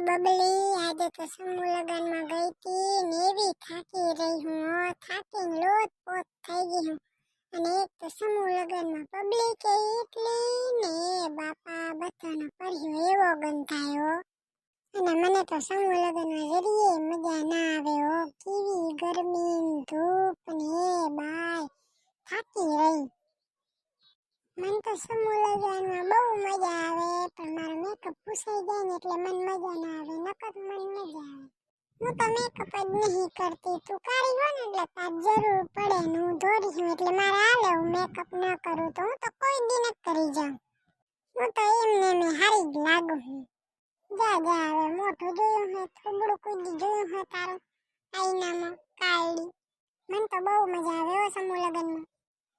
બબલી આજે તો સમૂહ લગનમાં ગઈ તી ને એવી થાકી રહી હું થાકીને લોટપોટ થઈ ગઈ હું અને એક તો સમૂહ લગનમાં પબ્લિક એટલી ને બાપા બધાનો પડ્યો એવો ગંધાયો અને મને તો સમૂહ લગનમાં જરીએ મજા ના આવે હો કેવી ગરમી ધૂપ ને બાય થાકી રહી મને તો સમૂહ લગનમાં બહુ મજા આવે પણ મારો મેકઅપ પૂછાઈ જાય ને એટલે મને મજા ના આવે નકર મને મજા આવે હું તો મેકઅપ જ નહીં કરતી તું કાળી હો ને એટલે તાર જરૂર પડે ને હું ધોરી છું એટલે મારે હાલે હું મેકઅપ ન કરું તો હું તો કોઈ દી ન કરી જાઉં હું તો એમને મેં હારી જ લાગુ છું જા હવે મોઢું જોયું હે થોબડું કૂદી જોયું હે તારું આઈનામાં કાળી મને તો બહુ મજા આવે હો સમૂહ લગનમાં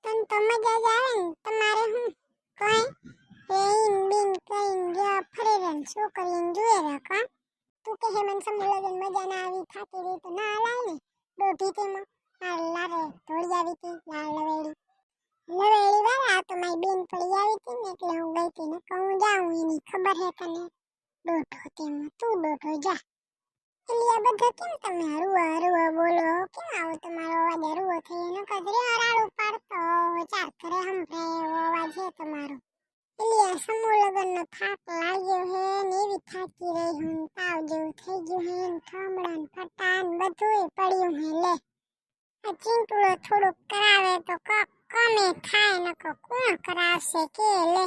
તને તો મજા જ આવે ને તમારે હું કઈ પેઈન બીન કઈ ગયા ફરેરન છોકરીને જોયે રાખા તું કહે મને સમૂહ લગન મજા ના આવી થાકી રહી તો ના લાય ને દોઢી તેમાં લારે ધોળી આવી તી લવેડી વાળા તો મારી બેન પડી આવી તી ને એટલે હું ગઈ તી ને કહું જાઉં એની ખબર હે તને દોઢો તેમાં તું દોઢો જા એટલે આ બધા કેમ તમે હરુવા બોલો કેમ આવો તમારો અવાજ હરુવો થઈ એનો કદરે હરાળું પાડતો ચાર કરે હંભળાય એવો અવાજ છે તમારો એટલે આ સમૂહ લગનનો થાક લાગ્યો હે ને એવી થાકી રહી હું તાવ જેવું થઈ ગયું હે ને ઠામડા ને ફટા ને બધુંય પડ્યું હે લે આ ચીંટુડો થોડુંક કરાવે તો કમે થાય નકો કોણ કરાવશે કે લે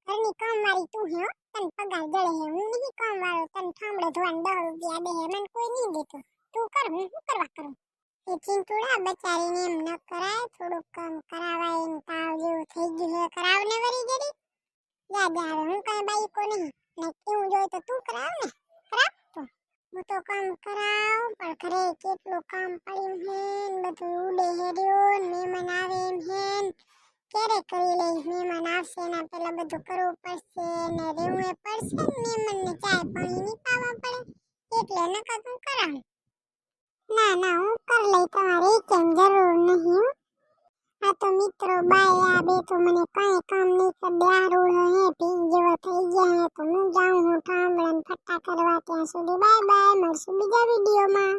ઘરની કામવાળી તું હે તને પગાર જડે હે હું નહીં કામવાળો તને ઠામડો ધોવાને 10 રૂપિયા દે હે મને કોઈ નહીં દેતું તું કર હું શું કરવા કરું એ ચીંટુડા બચારીને એમ ન કરાય થોડુંક કામ કરાવાય ને તાવ જેવું થઈ ગયું હે કરાવને વરી જરી જા હવે હું કઈ બાઈકો નહીં ને કેવું જોઈએ તો તું કરાવ ને કરાવ તો હું તો કામ કરાવ પણ ઘરે કેટલું કામ પડ્યું હે ને બધું ઉડે હેર્યો ને મહેમાન આવે એમ હે ક્યારે કરી લઈશ મહેમાન આવશે ને પેલા બધું કરવું પડશે ને રહેવું પડશે ને મહેમાનને ચાય પાણી ની પાવા પડે એટલે નકર તું કરાવ ના હું કર લઈ તમારે કેમ જરૂર નહીં આ તો મિત્રો બાય આ બે તો મને કઈ કામ નહીં કર દે આ રોડ હે પી જેવો થઈ ગયા હે તો હું જાઉં હું ઠામડા ને ફટા કરવા ત્યાં સુધી બાય મળશું બીજા વિડીયોમાં